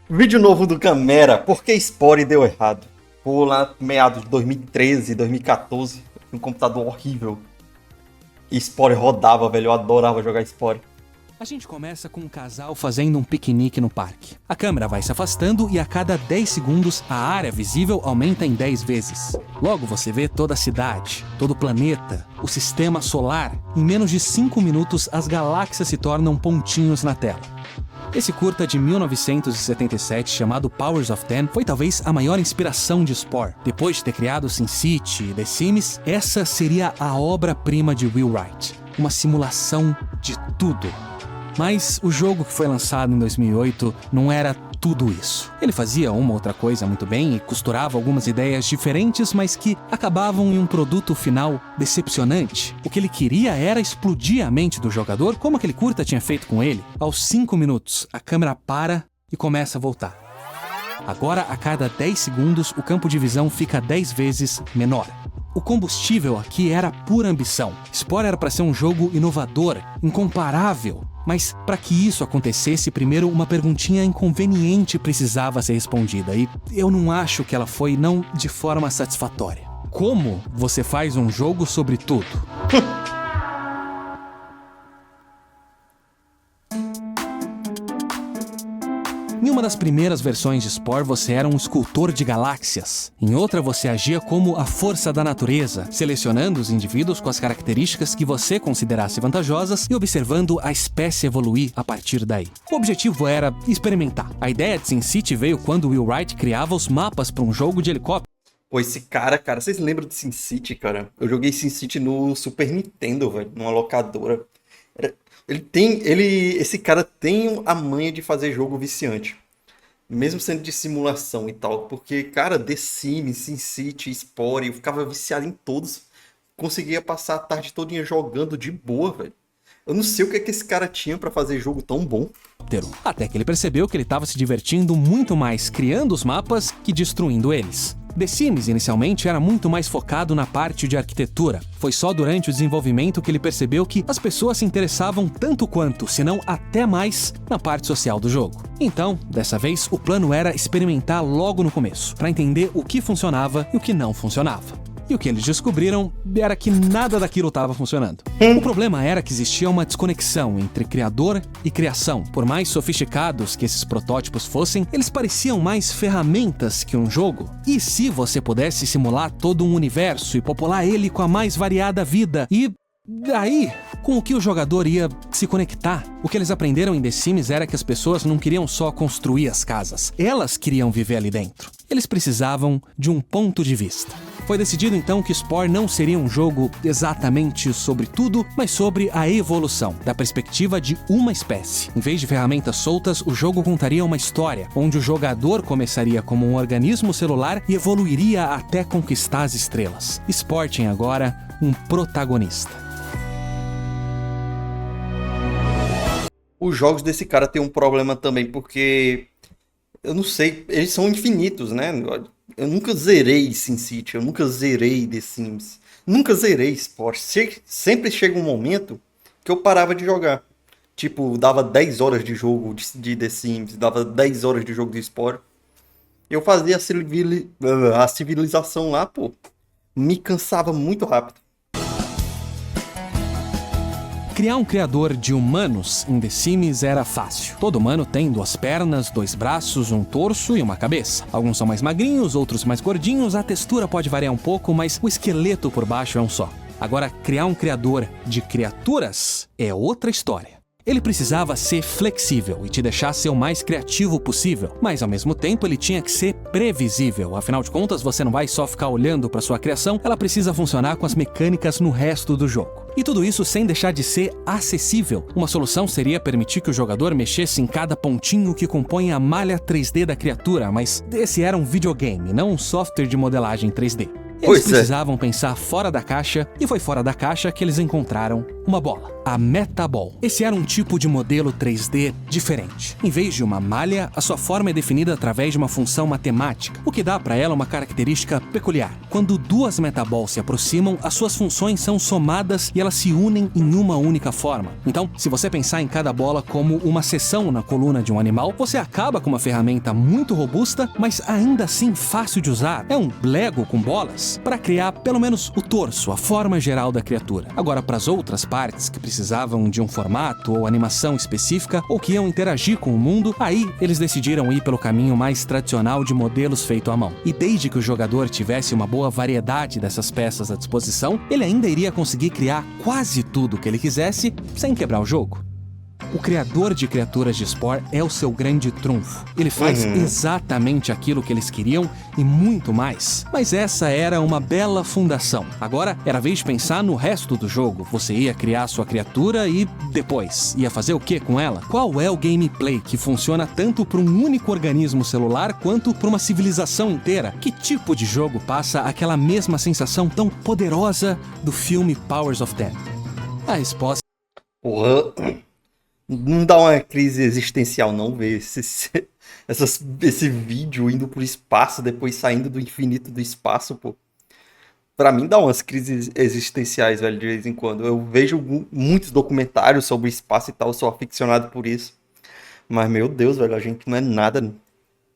Vídeo novo do Camera, por que Spore deu errado? Por lá meados de 2013, 2014, um computador horrível. E Spore rodava, velho, eu adorava jogar Spore. A gente começa com um casal fazendo um piquenique no parque. A câmera vai se afastando e a cada 10 segundos a área visível aumenta em 10 vezes. Logo você vê toda a cidade, todo o planeta, o sistema solar. Em menos de 5 minutos as galáxias se tornam pontinhos na tela. Esse curta de 1977, chamado Powers of Ten, foi talvez a maior inspiração de Spore. Depois de ter criado SimCity e The Sims, essa seria a obra-prima de Will Wright. Uma simulação de tudo. Mas o jogo que foi lançado em 2008 não era tudo isso. Ele fazia uma outra coisa muito bem e costurava algumas ideias diferentes, mas que acabavam em um produto final decepcionante. O que ele queria era explodir a mente do jogador, como aquele curta tinha feito com ele. Aos 5 minutos, a câmera para e começa a voltar. Agora, a cada 10 segundos, o campo de visão fica 10 vezes menor. O combustível aqui era pura ambição. Spore era para ser um jogo inovador, incomparável. Mas para que isso acontecesse, primeiro uma perguntinha inconveniente precisava ser respondida. E eu não acho que ela foi não de forma satisfatória. Como você faz um jogo sobre tudo? Em uma das primeiras versões de Spore, você era um escultor de galáxias. Em outra, você agia como a força da natureza, selecionando os indivíduos com as características que você considerasse vantajosas e observando a espécie evoluir a partir daí. O objetivo era experimentar. A ideia de SimCity veio quando Will Wright criava os mapas para um jogo de helicóptero. Pô, esse cara, vocês lembram de SimCity, cara? Eu joguei SimCity no Super Nintendo, velho, numa locadora. Esse cara tem a manha de fazer jogo viciante. Mesmo sendo de simulação e tal. Porque, cara, The Sims, SimCity, Spore, eu ficava viciado em todos. Conseguia passar a tarde todinha jogando de boa, velho. Eu não sei o que é que esse cara tinha pra fazer jogo tão bom. Até que ele percebeu que ele estava se divertindo muito mais criando os mapas que destruindo eles. The Sims, inicialmente, era muito mais focado na parte de arquitetura. Foi só durante o desenvolvimento que ele percebeu que as pessoas se interessavam tanto quanto, se não até mais, na parte social do jogo. Então, dessa vez, o plano era experimentar logo no começo, para entender o que funcionava e o que não funcionava. E o que eles descobriram era que nada daquilo estava funcionando. O problema era que existia uma desconexão entre criador e criação. Por mais sofisticados que esses protótipos fossem, eles pareciam mais ferramentas que um jogo. E se você pudesse simular todo um universo e popular ele com a mais variada vida? E aí, com o que o jogador ia se conectar? O que eles aprenderam em The Sims era que as pessoas não queriam só construir as casas. Elas queriam viver ali dentro. Eles precisavam de um ponto de vista. Foi decidido então que Spore não seria um jogo exatamente sobre tudo, mas sobre a evolução, da perspectiva de uma espécie. Em vez de ferramentas soltas, o jogo contaria uma história, onde o jogador começaria como um organismo celular e evoluiria até conquistar as estrelas. Spore tinha agora um protagonista. Os jogos desse cara tem um problema também, porque... eu não sei, eles são infinitos, né? Eu nunca zerei SimCity, eu nunca zerei The Sims, nunca zerei Spore. Sempre chega um momento que eu parava de jogar. Tipo, dava 10 horas de jogo de The Sims, dava 10 horas de jogo de Spore. Eu fazia a civilização lá, pô, me cansava muito rápido. Criar um criador de humanos em The Sims era fácil. Todo humano tem 2 pernas, 2 braços, um torso e uma cabeça. Alguns são mais magrinhos, outros mais gordinhos, a textura pode variar um pouco, mas o esqueleto por baixo é um só. Agora, criar um criador de criaturas é outra história. Ele precisava ser flexível e te deixar ser o mais criativo possível, mas ao mesmo tempo ele tinha que ser previsível. Afinal de contas, você não vai só ficar olhando para sua criação, ela precisa funcionar com as mecânicas no resto do jogo. E tudo isso sem deixar de ser acessível. Uma solução seria permitir que o jogador mexesse em cada pontinho que compõe a malha 3D da criatura, mas esse era um videogame, não um software de modelagem 3D. Eles Pois é. precisavam pensar fora da caixa, e foi fora da caixa que eles encontraram uma bola, a Metaball. Esse era um tipo de modelo 3D diferente. Em vez de uma malha, a sua forma é definida através de uma função matemática, o que dá para ela uma característica peculiar. Quando duas Metaballs se aproximam, as suas funções são somadas e elas se unem em uma única forma. Então, se você pensar em cada bola como uma seção na coluna de um animal, você acaba com uma ferramenta muito robusta, mas ainda assim fácil de usar. É um Lego com bolas para criar pelo menos o torso, a forma geral da criatura. Agora, para as outras partes que precisavam de um formato ou animação específica ou que iam interagir com o mundo, aí eles decidiram ir pelo caminho mais tradicional de modelos feito à mão. E desde que o jogador tivesse uma boa variedade dessas peças à disposição, ele ainda iria conseguir criar quase tudo que ele quisesse sem quebrar o jogo. O criador de criaturas de Spore é o seu grande trunfo. Ele faz exatamente aquilo que eles queriam e muito mais. Mas essa era uma bela fundação. Agora era a vez de pensar no resto do jogo. Você ia criar sua criatura e depois ia fazer o que com ela? Qual é o gameplay que funciona tanto para um único organismo celular quanto para uma civilização inteira? Que tipo de jogo passa aquela mesma sensação tão poderosa do filme Powers of Ten? A resposta... Porra, não dá uma crise existencial não ver esse vídeo indo pro espaço, depois saindo do infinito do espaço, pô. Pra mim dá umas crises existenciais, velho, de vez em quando. Eu vejo muitos documentários sobre o espaço e tal, eu sou aficionado por isso. Mas, meu Deus, velho, a gente não é nada,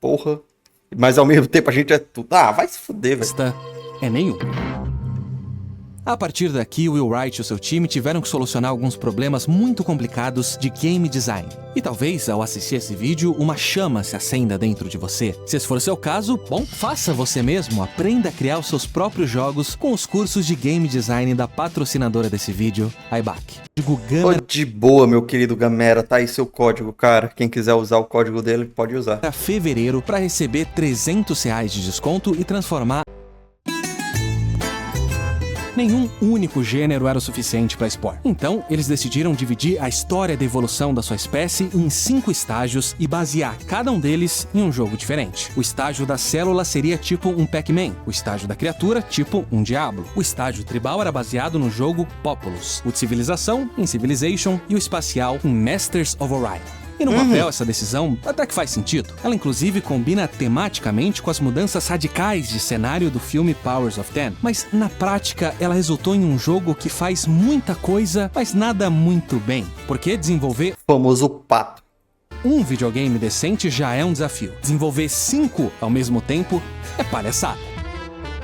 porra. Mas ao mesmo tempo a gente é tudo. Ah, vai se fuder, velho. É nenhum. A partir daqui, Will Wright e o seu time tiveram que solucionar alguns problemas muito complicados de game design. E talvez, ao assistir esse vídeo, uma chama se acenda dentro de você. Se esse for o seu caso, bom, faça você mesmo. Aprenda a criar os seus próprios jogos com os cursos de game design da patrocinadora desse vídeo, iBack. Ô, de boa, meu querido Gamera, tá aí seu código, cara. Quem quiser usar o código dele, pode usar. Para fevereiro, para receber R$300 de desconto e transformar... Nenhum único gênero era o suficiente para Spore. Então, eles decidiram dividir a história da evolução da sua espécie em 5 estágios e basear cada um deles em um jogo diferente. O estágio da célula seria tipo um Pac-Man, o estágio da criatura, tipo um Diablo. O estágio tribal era baseado no jogo Populous, o de civilização em Civilization e o espacial em Masters of Orion. E no papel, essa decisão até que faz sentido. Ela inclusive combina tematicamente com as mudanças radicais de cenário do filme Powers of Ten. Mas na prática, ela resultou em um jogo que faz muita coisa, mas nada muito bem. Porque desenvolver o famoso pato. Um videogame decente já é um desafio. Desenvolver 5 ao mesmo tempo é palhaçada.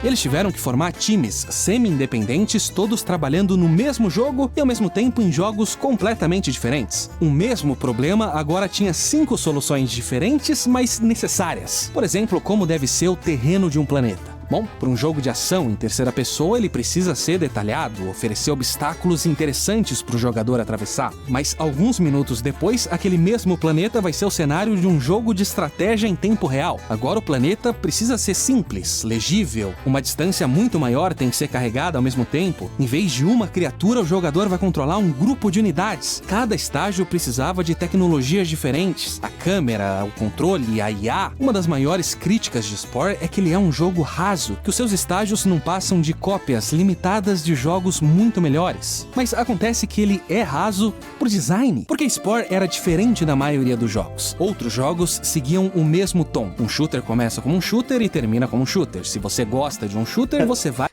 Eles tiveram que formar times semi-independentes, todos trabalhando no mesmo jogo e ao mesmo tempo em jogos completamente diferentes. O mesmo problema agora tinha 5 soluções diferentes, mas necessárias. Por exemplo, como deve ser o terreno de um planeta. Bom, para um jogo de ação em terceira pessoa, ele precisa ser detalhado, oferecer obstáculos interessantes para o jogador atravessar. Mas alguns minutos depois, aquele mesmo planeta vai ser o cenário de um jogo de estratégia em tempo real. Agora o planeta precisa ser simples, legível, uma distância muito maior tem que ser carregada ao mesmo tempo. Em vez de uma criatura, o jogador vai controlar um grupo de unidades. Cada estágio precisava de tecnologias diferentes. A câmera, o controle, a IA. Uma das maiores críticas de Spore é que ele é um jogo raso, que os seus estágios não passam de cópias limitadas de jogos muito melhores. Mas acontece que ele é raso por design, porque Spore era diferente da maioria dos jogos. Outros jogos seguiam o mesmo tom. Um shooter começa como um shooter e termina como um shooter. Se você gosta de um shooter, você vai...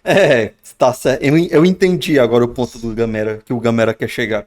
Tá certo. Eu entendi agora o ponto do Gamera, que o Gamera quer chegar.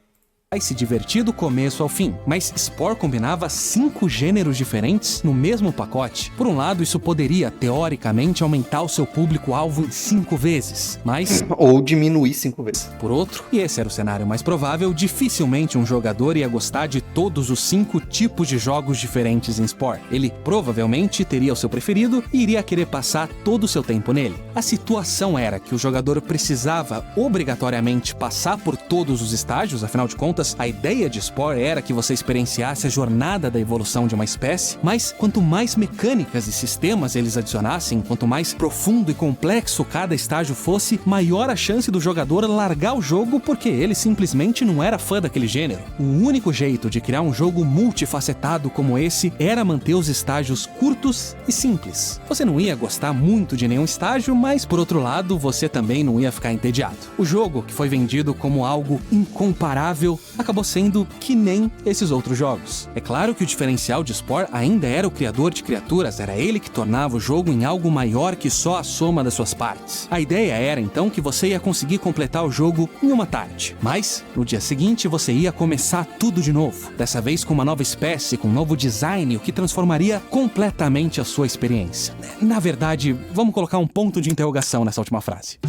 Se divertir do começo ao fim, mas Spore combinava 5 gêneros diferentes no mesmo pacote. Por um lado, isso poderia, teoricamente, aumentar o seu público-alvo em 5 vezes, mas... Ou diminuir 5 vezes. Por outro, e esse era o cenário mais provável, dificilmente um jogador ia gostar de todos os 5 tipos de jogos diferentes em Spore. Ele provavelmente teria o seu preferido e iria querer passar todo o seu tempo nele. A situação era que o jogador precisava obrigatoriamente passar por todos os estágios, afinal de contas, contas, a ideia de Spore era que você experienciasse a jornada da evolução de uma espécie, mas quanto mais mecânicas e sistemas eles adicionassem, quanto mais profundo e complexo cada estágio fosse, maior a chance do jogador largar o jogo porque ele simplesmente não era fã daquele gênero. O único jeito de criar um jogo multifacetado como esse era manter os estágios curtos e simples. Você não ia gostar muito de nenhum estágio, mas por outro lado, você também não ia ficar entediado. O jogo, que foi vendido como algo incomparável, acabou sendo que nem esses outros jogos. É claro que o diferencial de Spore ainda era o criador de criaturas, era ele que tornava o jogo em algo maior que só a soma das suas partes. A ideia era então que você ia conseguir completar o jogo em uma tarde, mas no dia seguinte você ia começar tudo de novo, dessa vez com uma nova espécie, com um novo design, o que transformaria completamente a sua experiência. Na verdade, vamos colocar um ponto de interrogação nessa última frase.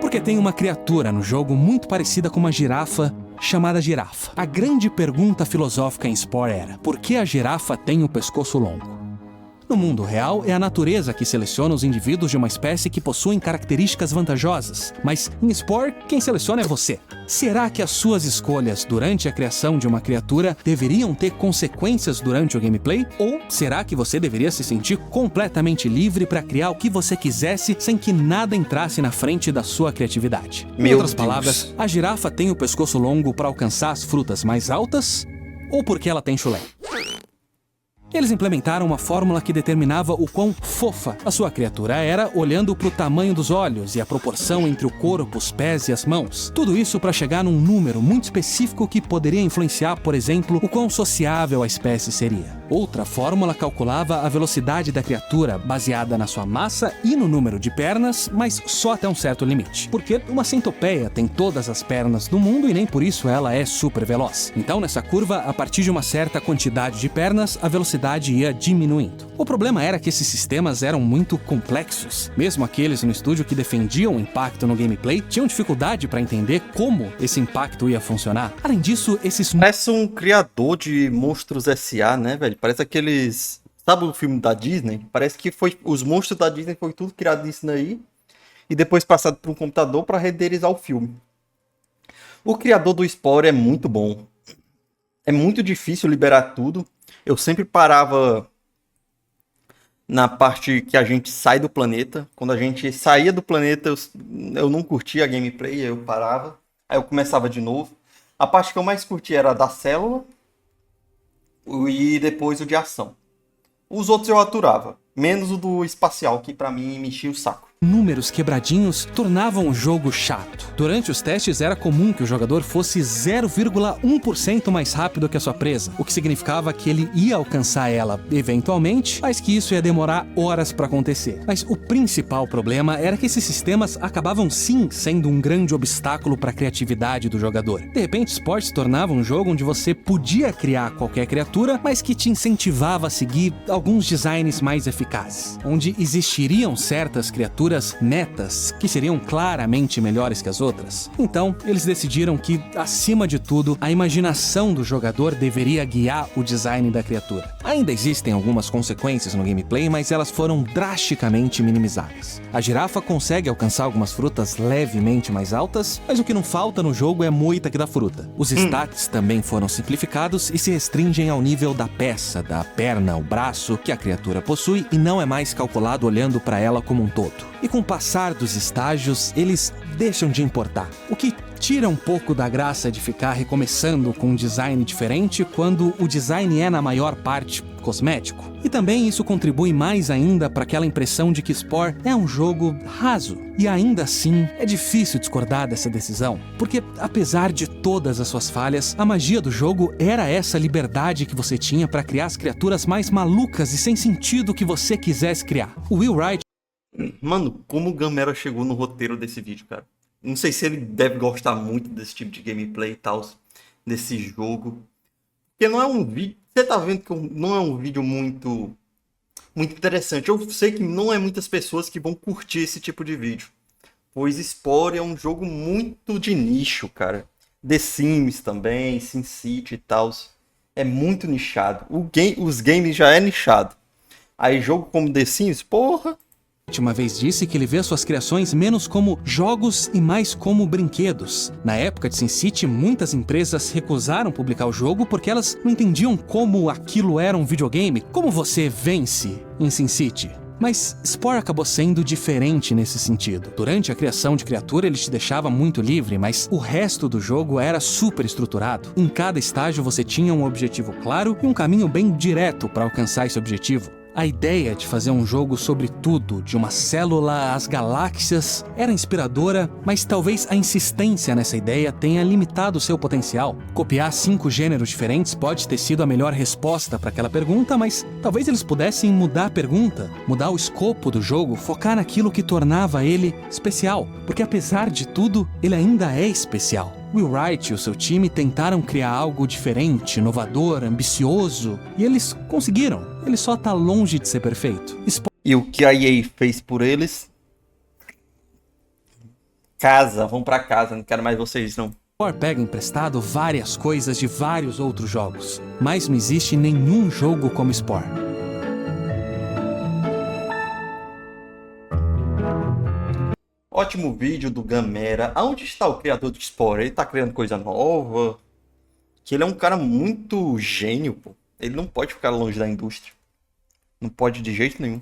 Porque tem uma criatura no jogo muito parecida com uma girafa, chamada girafa. A grande pergunta filosófica em Spore era: por que a girafa tem o pescoço longo? No mundo real, é a natureza que seleciona os indivíduos de uma espécie que possuem características vantajosas, mas em Spore, quem seleciona é você. Será que as suas escolhas durante a criação de uma criatura deveriam ter consequências durante o gameplay? Ou será que você deveria se sentir completamente livre para criar o que você quisesse sem que nada entrasse na frente da sua criatividade? Em outras palavras, a girafa tem o pescoço longo para alcançar as frutas mais altas ou porque ela tem chulé? Eles implementaram uma fórmula que determinava o quão fofa a sua criatura era, olhando para o tamanho dos olhos e a proporção entre o corpo, os pés e as mãos. Tudo isso para chegar num número muito específico que poderia influenciar, por exemplo, o quão sociável a espécie seria. Outra fórmula calculava a velocidade da criatura, baseada na sua massa e no número de pernas, mas só até um certo limite. Porque uma centopeia tem todas as pernas do mundo e nem por isso ela é super veloz. Então, nessa curva, a partir de uma certa quantidade de pernas, a velocidade ia diminuindo. O problema era que esses sistemas eram muito complexos. Mesmo aqueles no estúdio que defendiam o impacto no gameplay tinham dificuldade para entender como esse impacto ia funcionar. Além disso, esses... Parece um criador de Monstros S.A., né, velho? Parece aqueles... Sabe o filme da Disney? Parece que foi os monstros da Disney foi tudo criado nisso daí e depois passado para um computador para renderizar o filme. O criador do Spore é muito bom. É muito difícil liberar tudo. Eu sempre parava na parte que a gente sai do planeta. Quando a gente saía do planeta, eu não curtia a gameplay, eu parava. Aí eu começava de novo. A parte que eu mais curtia era a da célula e depois o de ação. Os outros eu aturava, menos o do espacial, que pra mim me enchia o saco. Números quebradinhos tornavam o jogo chato. Durante os testes era comum que o jogador fosse 0,1% mais rápido que a sua presa, o que significava que ele ia alcançar ela eventualmente, mas que isso ia demorar horas para acontecer. Mas o principal problema era que esses sistemas acabavam sim sendo um grande obstáculo para a criatividade do jogador. De repente, Spore se tornava um jogo onde você podia criar qualquer criatura, mas que te incentivava a seguir alguns designs mais eficazes, onde existiriam certas criaturas metas que seriam claramente melhores que as outras. Então, eles decidiram que, acima de tudo, a imaginação do jogador deveria guiar o design da criatura. Ainda existem algumas consequências no gameplay, mas elas foram drasticamente minimizadas. A girafa consegue alcançar algumas frutas levemente mais altas, mas o que não falta no jogo é a moita que dá fruta. Os stats também foram simplificados e se restringem ao nível da peça, da perna, o braço que a criatura possui e não é mais calculado olhando para ela como um todo. E com o passar dos estágios, eles deixam de importar. O que tira um pouco da graça de ficar recomeçando com um design diferente quando o design é, na maior parte, cosmético. E também isso contribui mais ainda para aquela impressão de que Spore é um jogo raso. E ainda assim, é difícil discordar dessa decisão, porque apesar de todas as suas falhas, a magia do jogo era essa liberdade que você tinha para criar as criaturas mais malucas e sem sentido que você quisesse criar. O Will Wright... Mano, como o Gamera chegou no roteiro desse vídeo, cara? Não sei se ele deve gostar muito desse tipo de gameplay e tal, desse jogo. Porque não é um vídeo... Você tá vendo que não é um vídeo muito interessante. Eu sei que não é muitas pessoas que vão curtir esse tipo de vídeo. Pois Spore é um jogo muito de nicho, cara. The Sims também, SimCity e tal. É muito nichado. Os games já é nichado. Aí jogo como The Sims, porra... uma vez disse que ele vê suas criações menos como jogos e mais como brinquedos. Na época de SimCity, muitas empresas recusaram publicar o jogo porque elas não entendiam como aquilo era um videogame, como você vence em SimCity. Mas Spore acabou sendo diferente nesse sentido. Durante a criação de criatura, ele te deixava muito livre, mas o resto do jogo era super estruturado. Em cada estágio você tinha um objetivo claro e um caminho bem direto para alcançar esse objetivo. A ideia de fazer um jogo sobre tudo, de uma célula às galáxias, era inspiradora, mas talvez a insistência nessa ideia tenha limitado seu potencial. Copiar 5 gêneros diferentes pode ter sido a melhor resposta para aquela pergunta, mas talvez eles pudessem mudar a pergunta, mudar o escopo do jogo, focar naquilo que tornava ele especial, porque apesar de tudo, ele ainda é especial. Will Wright e o seu time tentaram criar algo diferente, inovador, ambicioso, e eles conseguiram. Ele só tá longe de ser perfeito. E o que a EA fez por eles? Casa, vão pra casa, não quero mais vocês não. Spore pega emprestado várias coisas de vários outros jogos, mas não existe nenhum jogo como Spore. Ótimo vídeo do Gamera. Aonde está o criador do Spore? Ele tá criando coisa nova? Que ele é um cara muito gênio, pô. Ele não pode ficar longe da indústria. Não pode de jeito nenhum.